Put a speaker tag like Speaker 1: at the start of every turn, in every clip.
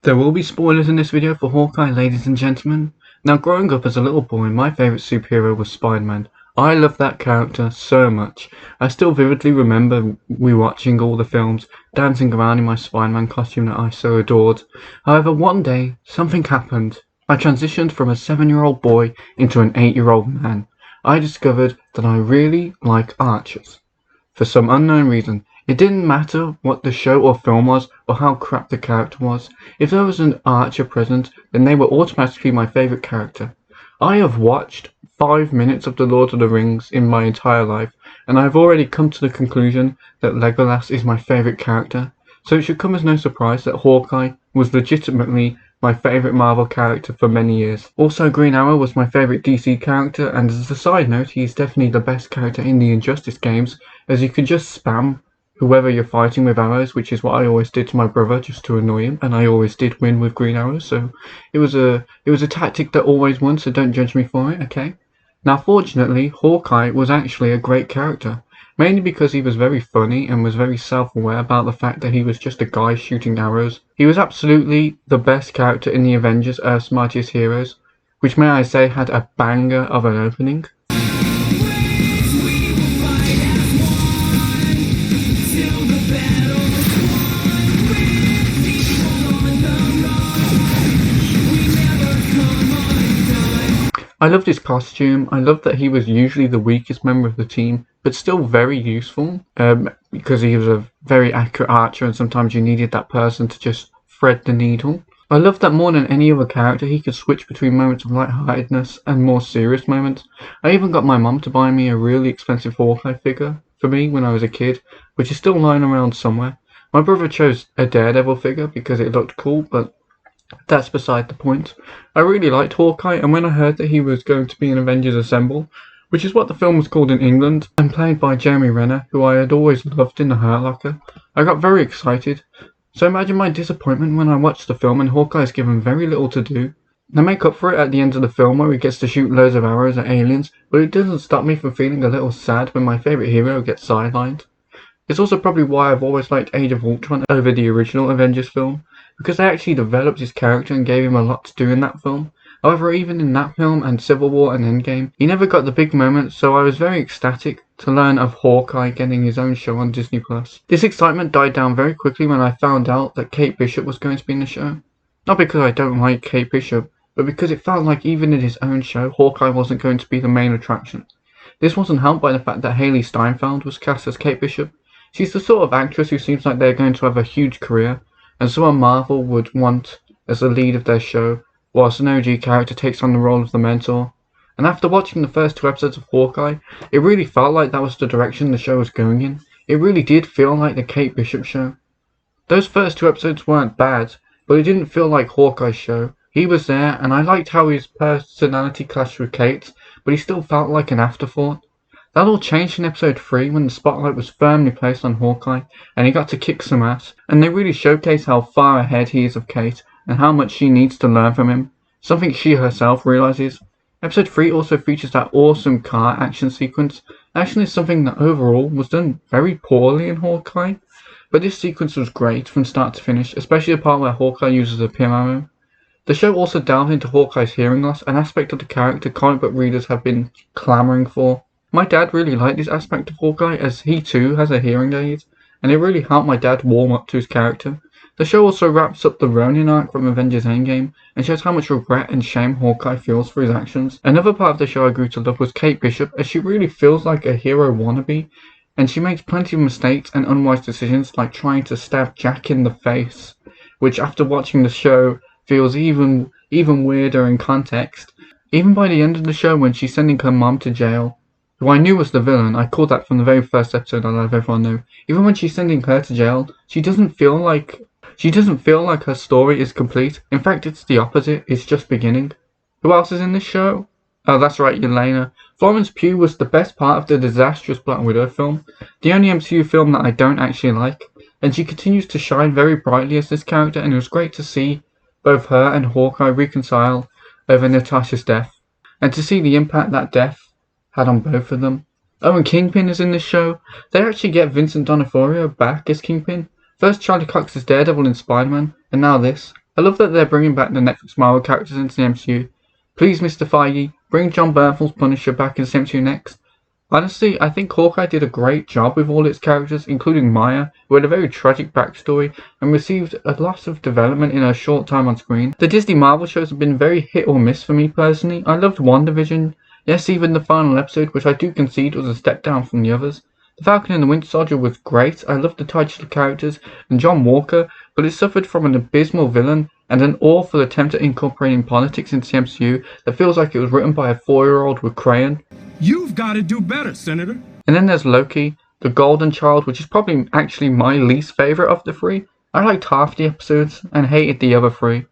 Speaker 1: There will be spoilers in this video for Hawkeye, ladies and gentlemen. Now, growing up as a little boy, my favourite superhero was Spider-Man. I loved that character so much. I still vividly remember rewatching all the films, dancing around in my Spider-Man costume that I so adored. However, one day, something happened. I transitioned from a 7-year-old boy into an 8-year-old man. I discovered that I really like archers. For some unknown reason, it didn't matter what the show or film was or how crap the character was. If there was an archer present, then they were automatically my favourite character. I have watched 5 minutes of The Lord of the Rings in my entire life, and I have already come to the conclusion that Legolas is my favourite character, so it should come as no surprise that Hawkeye was legitimately my favourite Marvel character for many years. Also, Green Arrow was my favourite DC character, and as a side note, he is definitely the best character in the Injustice games, as you can just spam whoever you're fighting with arrows, which is what I always did to my brother just to annoy him, and I always did win with green arrows, so it was a tactic that always won, so don't judge me for it, okay? Now, fortunately, Hawkeye was actually a great character, mainly because he was very funny and was very self-aware about the fact that he was just a guy shooting arrows. He was absolutely the best character in the Avengers Earth's Mightiest Heroes, which may I say had a banger of an opening. I loved his costume. I loved that he was usually the weakest member of the team, but still very useful, because he was a very accurate archer and sometimes you needed that person to just thread the needle. I loved that more than any other character he could switch between moments of lightheartedness and more serious moments. I even got my mum to buy me a really expensive Hawkeye figure for me when I was a kid, which is still lying around somewhere. My brother chose a Daredevil figure because it looked cool, but that's beside the point. I really liked Hawkeye, and when I heard that he was going to be in Avengers Assemble, which is what the film was called in England, and played by Jeremy Renner, who I had always loved in The Hurt Locker, I got very excited. So imagine my disappointment when I watched the film and Hawkeye is given very little to do. They make up for it at the end of the film where he gets to shoot loads of arrows at aliens, but it doesn't stop me from feeling a little sad when my favourite hero gets sidelined. It's also probably why I've always liked Age of Ultron over the original Avengers film, because they actually developed his character and gave him a lot to do in that film. However, even in that film and Civil War and Endgame, he never got the big moments, so I was very ecstatic to learn of Hawkeye getting his own show on Disney+. This excitement died down very quickly when I found out that Kate Bishop was going to be in the show. Not because I don't like Kate Bishop, but because it felt like even in his own show, Hawkeye wasn't going to be the main attraction. This wasn't helped by the fact that Hailee Steinfeld was cast as Kate Bishop. She's the sort of actress who seems like they're going to have a huge career, and someone Marvel would want as the lead of their show, whilst an OG character takes on the role of the mentor. And after watching the first 2 episodes of Hawkeye, it really felt like that was the direction the show was going in. It really did feel like the Kate Bishop show. Those first 2 episodes weren't bad, but it didn't feel like Hawkeye's show. He was there, and I liked how his personality clashed with Kate's, but he still felt like an afterthought. That all changed in episode 3 when the spotlight was firmly placed on Hawkeye and he got to kick some ass, and they really showcase how far ahead he is of Kate and how much she needs to learn from him, something she herself realizes. Episode 3 also features that awesome car action sequence. Action is something that overall was done very poorly in Hawkeye, but this sequence was great from start to finish, especially the part where Hawkeye uses a PIM arrow. The show also delved into Hawkeye's hearing loss, an aspect of the character comic book readers have been clamouring for. My dad really liked this aspect of Hawkeye, as he too has a hearing aid, and it really helped my dad warm up to his character. The show also wraps up the Ronin arc from Avengers Endgame and shows how much regret and shame Hawkeye feels for his actions. Another part of the show I grew to love was Kate Bishop, as she really feels like a hero wannabe, and she makes plenty of mistakes and unwise decisions, like trying to stab Jack in the face, which after watching the show feels even weirder in context. Even by the end of the show, when she's sending her mom to jail, who I knew was the villain, I called that from the very first episode, I let everyone know. Even when she's sending her to jail, she doesn't feel like her story is complete. In fact, it's the opposite. It's just beginning. Who else is in this show? Oh, that's right, Yelena. Florence Pugh was the best part of the disastrous Black Widow film, the only MCU film that I don't actually like, and she continues to shine very brightly as this character, and it was great to see both her and Hawkeye reconcile over Natasha's death, and to see the impact that death had on both of them. Oh, and Kingpin is in this show. They actually get Vincent D'Onofrio back as Kingpin. First Charlie Cox as Daredevil in Spider-Man, and now this. I love that they're bringing back the Netflix Marvel characters into the MCU. Please, Mr. Feige, bring John Bernthal's Punisher back into the MCU next. Honestly, I think Hawkeye did a great job with all its characters, including Maya, who had a very tragic backstory and received a lot of development in her short time on screen. The Disney Marvel shows have been very hit or miss for me personally. I loved WandaVision, yes, even the final episode, which I do concede was a step down from the others. The Falcon and the Winter Soldier was great, I loved the title characters and John Walker, but it suffered from an abysmal villain and an awful attempt at incorporating politics into the MCU that feels like it was written by a 4-year-old with crayon.
Speaker 2: You've got to do better, Senator.
Speaker 1: And then there's Loki, the Golden Child, which is probably actually my least favourite of the three. I liked half the episodes and hated the other three.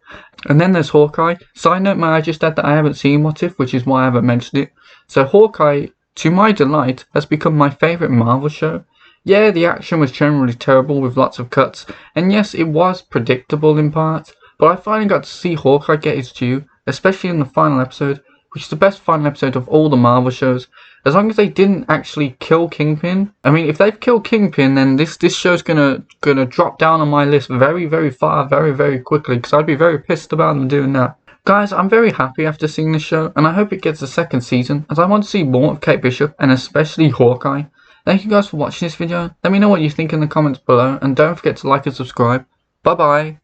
Speaker 1: And then there's Hawkeye. Side note, may I just add that I haven't seen What If, which is why I haven't mentioned it. So Hawkeye, to my delight, has become my favourite Marvel show. Yeah, the action was generally terrible with lots of cuts, and yes, it was predictable in parts, but I finally got to see Hawkeye get his due, especially in the final episode, which is the best final episode of all the Marvel shows. As long as they didn't actually kill Kingpin. I mean, if they've killed Kingpin, then this show's gonna drop down on my list very far, very quickly, because I'd be very pissed about them doing that. Guys, I'm very happy after seeing this show, and I hope it gets a second season, as I want to see more of Kate Bishop, and especially Hawkeye. Thank you guys for watching this video. Let me know what you think in the comments below, and don't forget to like and subscribe. Bye bye.